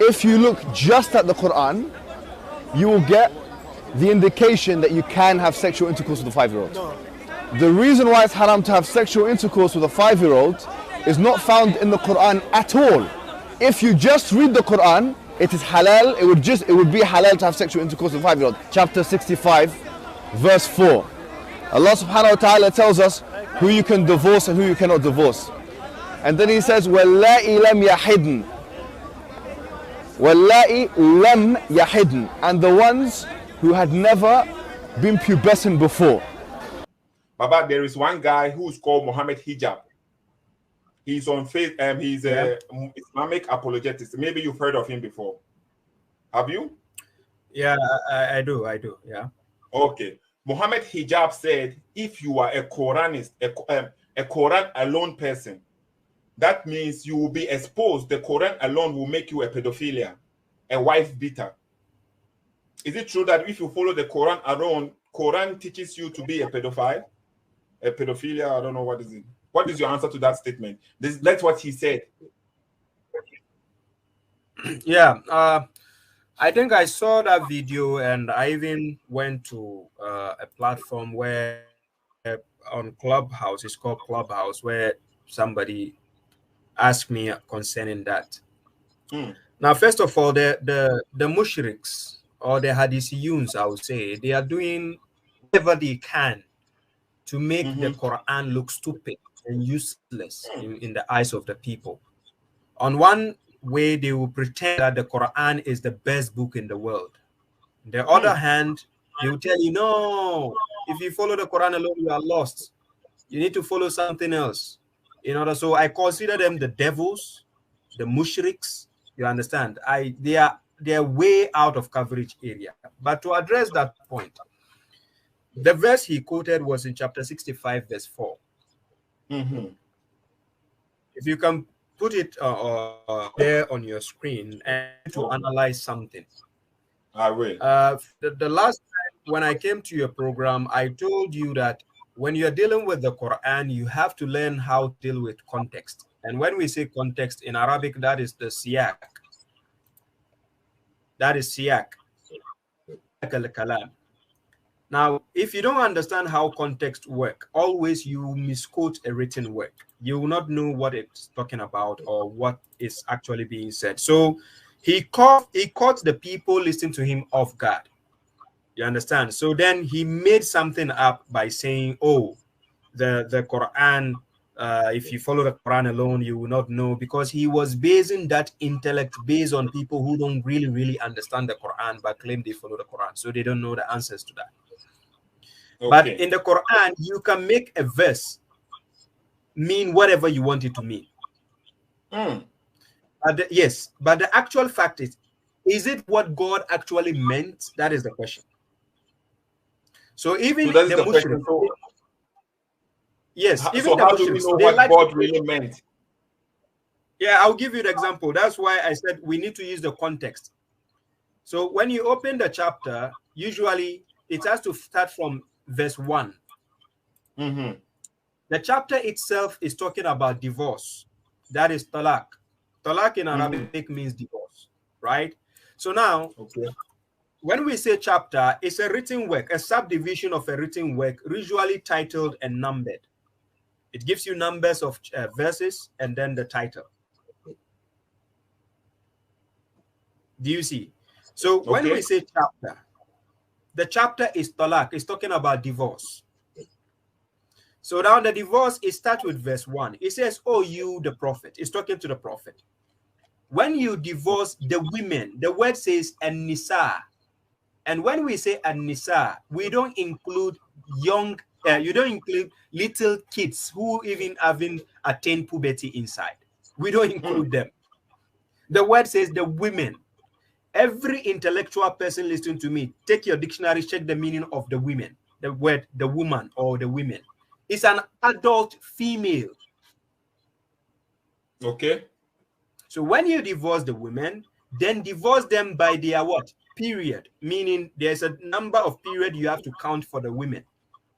if you look just at the Quran, you will get the indication that you can have sexual intercourse with a 5-year-old. The reason why it's haram to have sexual intercourse with a 5-year-old is not found in the Quran at all. If you just read the Quran, it is halal, it would be halal to have sexual intercourse with a 5-year-old. Chapter 65, verse 4. Allah subhanahu wa ta'ala tells us who you can divorce and who you cannot divorce. And then he says, وَاللَّائِ لَمْ يَحِدْنَ وَاللَّائِ لَمْ يَحِدْنَ, and the ones who had never been pubescent before. Baba, there is one guy who's called Mohammed Hijab. He's on faith, he's a Islamic apologist. Maybe you've heard of him before. Have you? Yeah, I do, yeah. Okay. Mohammed Hijab said, if you are a Quranist, a Quran alone person, that means you will be exposed. The Quran alone will make you a pedophilia, a wife beater. Is it true that if you follow the Quran alone, Quran teaches you to be a pedophile? A pedophilia? I don't know, what is it? What is your answer to that statement? That's what he said. Yeah, I think I saw that video, and I even went to a platform where on Clubhouse, it's called Clubhouse, where somebody asked me concerning that. Now, first of all, the mushriks or the hadithiyuns, I would say, they are doing whatever they can to make the Quran look stupid and useless in the eyes of the people. On one way, they will pretend that the Quran is the best book in the world. On the other hand, they will tell you, no, if you follow the Quran alone, you are lost. You need to follow something else. So I consider them the devils, the mushriks. You understand? They are way out of coverage area. But to address that point, the verse he quoted was in chapter 65, verse 4. If you can put it there on your screen and to analyze something. I will. The last time when I came to your program, I told you that when you're dealing with the Quran, you have to learn how to deal with context. And when we say context in Arabic, that is the siyak. That is siyak. Now, if you don't understand how context work, always you misquote a written work. You will not know what it's talking about or what is actually being said. So he caught the people listening to him off guard. You understand? So then he made something up by saying, oh, the Quran, if you follow the Quran alone, you will not know, because he was basing that intellect based on people who don't really understand the Quran but claim they follow the Quran. So they don't know the answers to that. Okay. But in the Quran, you can make a verse mean whatever you want it to mean. Yes, but the actual fact is it what God actually meant? That is the question. So even the Muslims, yes, even the Muslims, they know what God really meant? Yeah, I'll give you the example. That's why I said we need to use the context. So when you open the chapter, usually it has to start from verse 1. The chapter itself is talking about divorce. That is talaq. Talaq in Arabic means divorce, right? So now, when we say chapter, it's a written work, a subdivision of a written work, usually titled and numbered. It gives you numbers of verses and then the title. Do you see? So when we say chapter, the chapter is talaq. It's talking about divorce. So now the divorce, it starts with verse 1. It says, oh, you, the prophet. It's talking to the prophet. When you divorce the women, the word says an-nisa. And when we say an-nisa, we don't include you don't include little kids who even haven't attained puberty inside. We don't include them. The word says the women. Every intellectual person listening to me, take your dictionary, check the meaning of the women. The word, the woman or the women. It's an adult female. Okay. So when you divorce the women, then divorce them by their what? Period. Meaning there's a number of period you have to count for the women.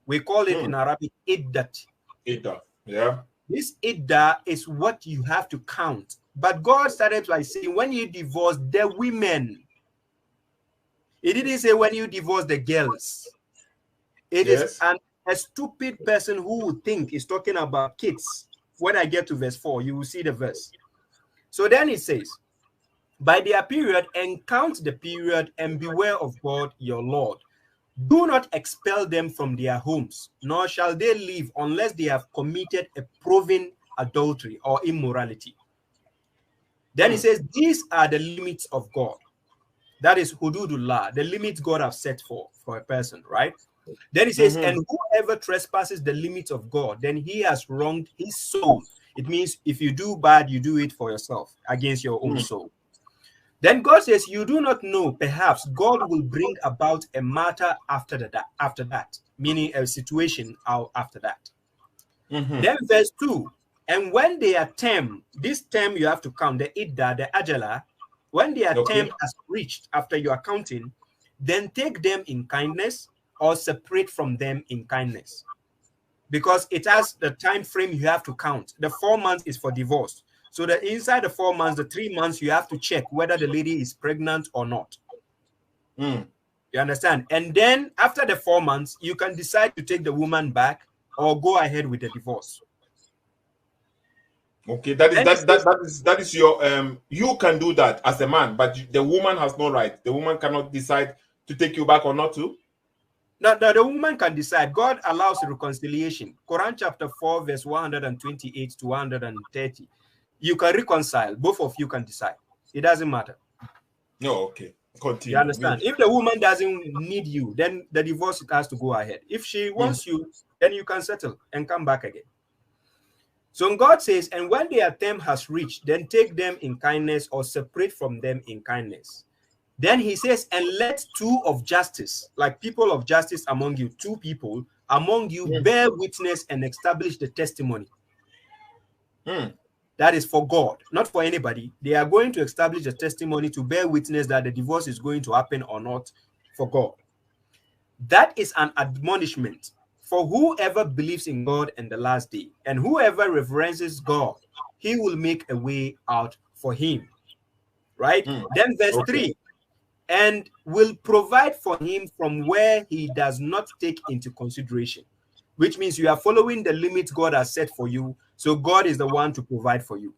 We call it in Arabic iddat. Idda, yeah. This idda is what you have to count But God started by saying, when you divorce the women, He didn't say when you divorce the girls. It is a stupid person who would think is talking about kids. When I get to verse 4, you will see the verse. So then it says, by their period, and count the period, and beware of God your Lord. Do not expel them from their homes, nor shall they leave unless they have committed a proven adultery or immorality. Then he says, these are the limits of God. That is hududullah, the limits God has set for a person, right? Then he says, and whoever trespasses the limits of God, then he has wronged his soul. It means if you do bad, you do it for yourself, against your own soul. Then God says, you do not know, perhaps God will bring about a matter after that, meaning a situation after that. Then verse 2, and when their term, this term you have to count, the idda, the ajala, when their term has reached after you are counting, then take them in kindness or separate from them in kindness. Because it has the time frame you have to count. The 4 months is for divorce. So that inside the 4 months, the 3 months, you have to check whether the lady is pregnant or not. You understand? And then after the 4 months, you can decide to take the woman back or go ahead with the divorce. Okay, that is your you can do that as a man, but the woman has no right. The woman cannot decide to take you back or not to. No, the woman can decide. God allows reconciliation. Quran chapter 4, verse 128 to 130. You can reconcile. Both of you can decide. It doesn't matter. No, okay. Continue. You understand? If the woman doesn't need you, then the divorce has to go ahead. If she wants you, then you can settle and come back again. So God says, and when their term has reached, then take them in kindness or separate from them in kindness. Then he says, and let two of justice, like people of justice among you, two people among you, bear witness and establish the testimony. That is for God, not for anybody. They are going to establish a testimony to bear witness that the divorce is going to happen or not for God. That is an admonishment for whoever believes in God and the last day, and whoever reverences God, he will make a way out for him. Right? Then verse 3, and will provide for him from where he does not take into consideration, which means you are following the limits God has set for you. So God is the one to provide for you.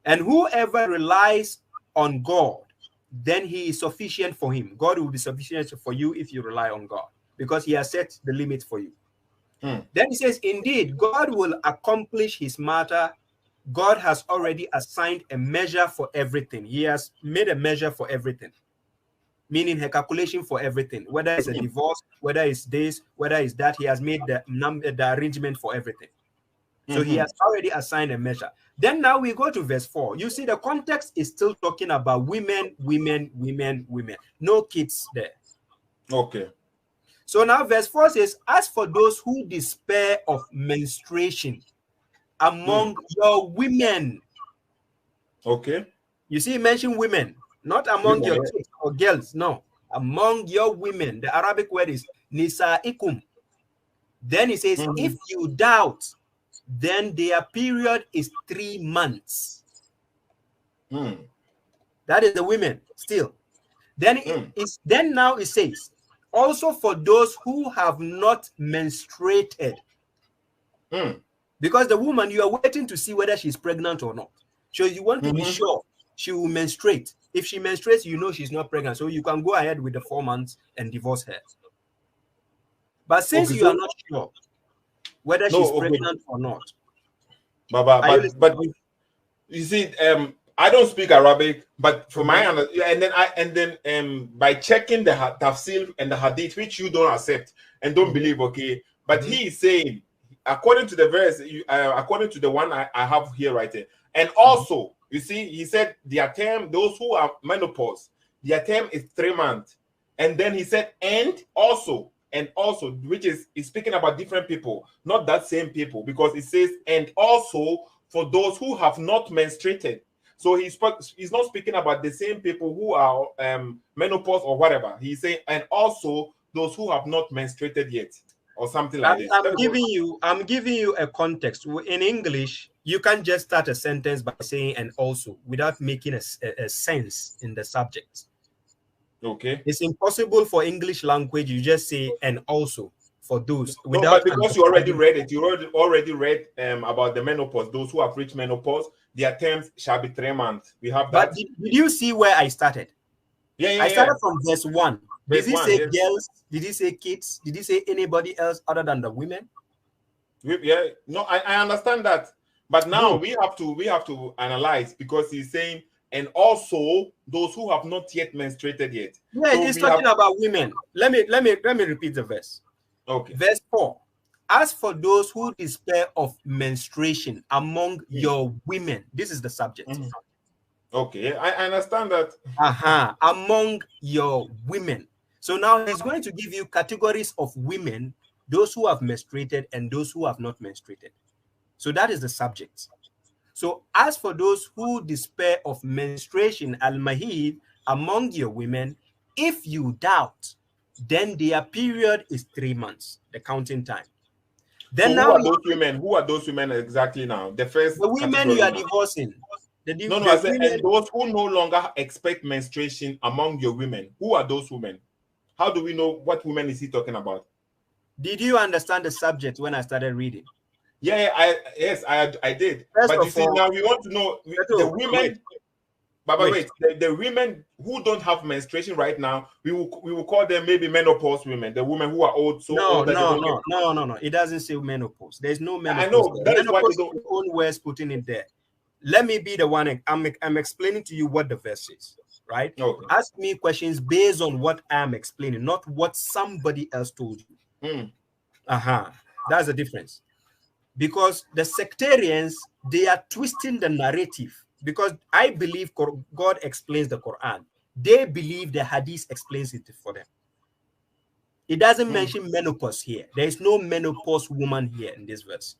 And whoever relies on God, then he is sufficient for him. God will be sufficient for you if you rely on God, because he has set the limits for you. Then he says, indeed, God will accomplish his matter. God has already assigned a measure for everything. He has made a measure for everything, meaning a calculation for everything, whether it's a divorce, whether it's this, whether it's that. He has made the arrangement for everything. So he has already assigned a measure. Then now we go to verse 4. You see, the context is still talking about women. No kids there. Okay. So now verse 4 says, as for those who despair of menstruation among your women. Okay. You see, mention women, not among your kids or girls. No, among your women. The Arabic word is nisaikum. Then it says, if you doubt, then their period is 3 months. That is the women still. Then now it says, also for those who have not menstruated. Because the woman, you are waiting to see whether she's pregnant or not. So you want to be sure she will menstruate. If she menstruates, you know she's not pregnant. So you can go ahead with the 4 months and divorce her. But since you are not sure whether she's pregnant or not. But you see, I don't speak Arabic, but for my understanding, by checking the tafsir and the hadith, which you don't accept and don't believe, okay, but he is saying, according to the verse, according to the one I have here right here, and also, you see, he said their term, those who are menopause, their term is 3 months, and then he said, and also, which is speaking about different people, not that same people, because it says, and also for those who have not menstruated. So he's not speaking about the same people who are menopause or whatever. He's saying, and also those who have not menstruated yet. or something like this. I'm giving you a context. In English, you can't just start a sentence by saying "and also" without making a sense in the subject. Okay. It's impossible for English language. You just say "and also" for those No, without. but because you already read it, you already read about the menopause. Those who have reached menopause, their terms shall be 3 months. We have that. But did you see where I started? Yeah. I started from verse 1. Did he say yes. girls? Did he say kids? Did he say anybody else other than the women? Yeah, no, I understand that, but now we have to analyze, because he's saying, and also those who have not yet menstruated yet. Yeah, So he's talking about women. Let me repeat the verse. Okay. Verse 4. As for those who despair of menstruation among your women, this is the subject. Okay, I understand that. Among your women. So now he's going to give you categories of women, those who have menstruated and those who have not menstruated. So that is the subject. So as for those who despair of menstruation, al-mahid, among your women, if you doubt, then their period is 3 months, the counting time. Then so now who are those women? Who are those women exactly now? The women you are divorcing. I said, and those who no longer expect menstruation among your women. Who are those women? How do we know what women is he talking about? Did you understand the subject when I started reading? Yeah, I did. First but you see, all, now we want to know the women. Wait, the women who don't have menstruation right now, we will call them maybe menopause women. The women who are old, no. It doesn't say menopause. There's no menopause. I know that is why they don't. Own words putting it there. Let me be the one. I'm explaining to you what the verse is, right? Okay. Ask me questions based on what I'm explaining, not what somebody else told you. That's the difference. Because the sectarians, they are twisting the narrative. Because I believe God explains the Quran. They believe the Hadith explains it for them. It doesn't mention menopause here. There is no menopause woman here in this verse.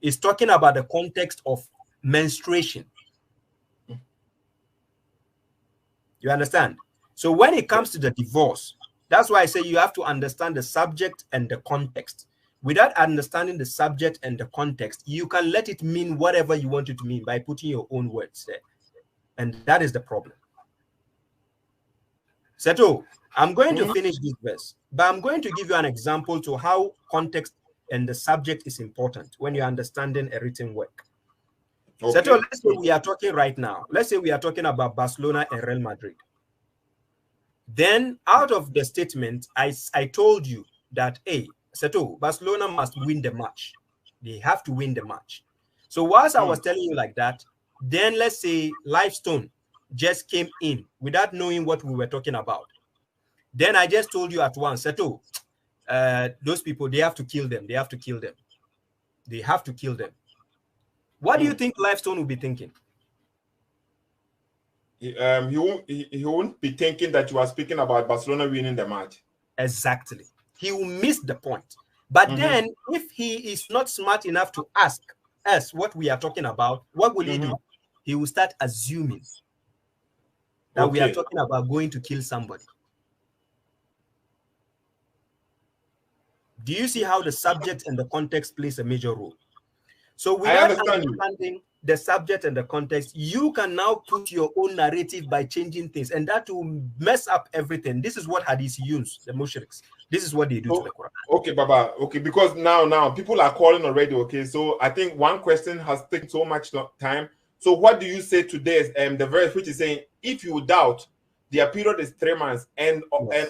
It's talking about the context of menstruation. You understand? So when it comes to the divorce, that's why I say you have to understand the subject and the context. Without understanding the subject and the context, you can let it mean whatever you want it to mean by putting your own words there. And that is the problem. Seto, I'm going to finish this verse, but I'm going to give you an example to how context and the subject is important when you're understanding a written work. Okay. Seto, let's say we are talking right now. Let's say we are talking about Barcelona and Real Madrid. Then out of the statement, I told you that, hey, Seto, Barcelona must win the match. They have to win the match. So whilst I was telling you like that, then let's say Lifestone just came in without knowing what we were talking about. Then I just told you at once, Seto, those people, they have to kill them. They have to kill them. They have to kill them. What do you think Lifestone will be thinking? He won't be thinking that you are speaking about Barcelona winning the match. Exactly. He will miss the point. But then if he is not smart enough to ask us what we are talking about, what will he do? He will start assuming that we are talking about going to kill somebody. Do you see how the subject and the context plays a major role? So without understanding the subject and the context, you can now put your own narrative by changing things, and that will mess up everything. This is what Hadith use, the mushriks. This is what they do to the Quran. Okay, Baba. Okay, because now people are calling already. Okay, so I think one question has taken so much time. So what do you say to this? The verse which is saying, if you doubt, their period is 3 months, and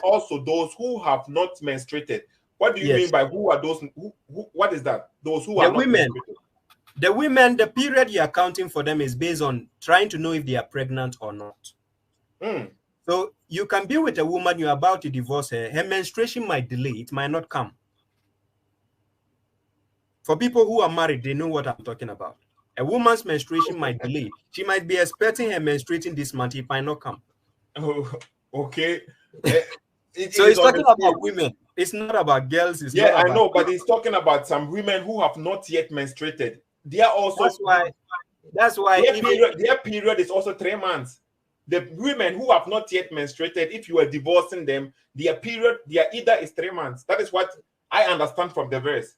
also those who have not menstruated. What do you mean by who are those? What is that? Those who are not women. The women, the period you are counting for them is based on trying to know if they are pregnant or not. So you can be with a woman, you're about to divorce her. Her menstruation might delay. It might not come. For people who are married, they know what I'm talking about. A woman's menstruation might delay. She might be expecting her menstruating this month. It might not come. Oh, okay. So it's talking about women. It's not about girls. It's not about I know, but he's talking about some women who have not yet menstruated. They are also. That's why their period is also 3 months. The women who have not yet menstruated, if you are divorcing them, their period, either is 3 months. That is what I understand from the verse.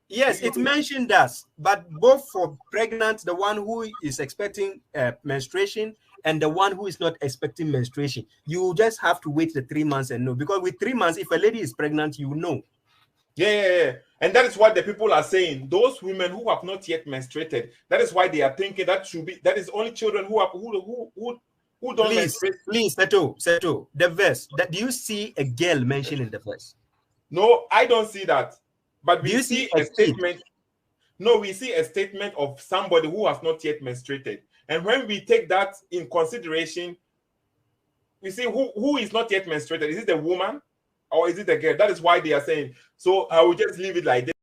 Yes, it mentioned that, but both for pregnant, the one who is expecting menstruation, and the one who is not expecting menstruation, you just have to wait the 3 months and know. Because with 3 months, if a lady is pregnant, you know. Yeah. And that is what the people are saying. Those women who have not yet menstruated, that is why they are thinking that is only children who don't menstruate. Please, Seto, the verse. Do you see a girl mentioned in the verse? No, I don't see that. But we see a statement. Kid? No, we see a statement of somebody who has not yet menstruated. And when we take that in consideration, we see who is not yet menstruated. Is it the woman or is it the girl? That is why they are saying. So I will just leave it like this.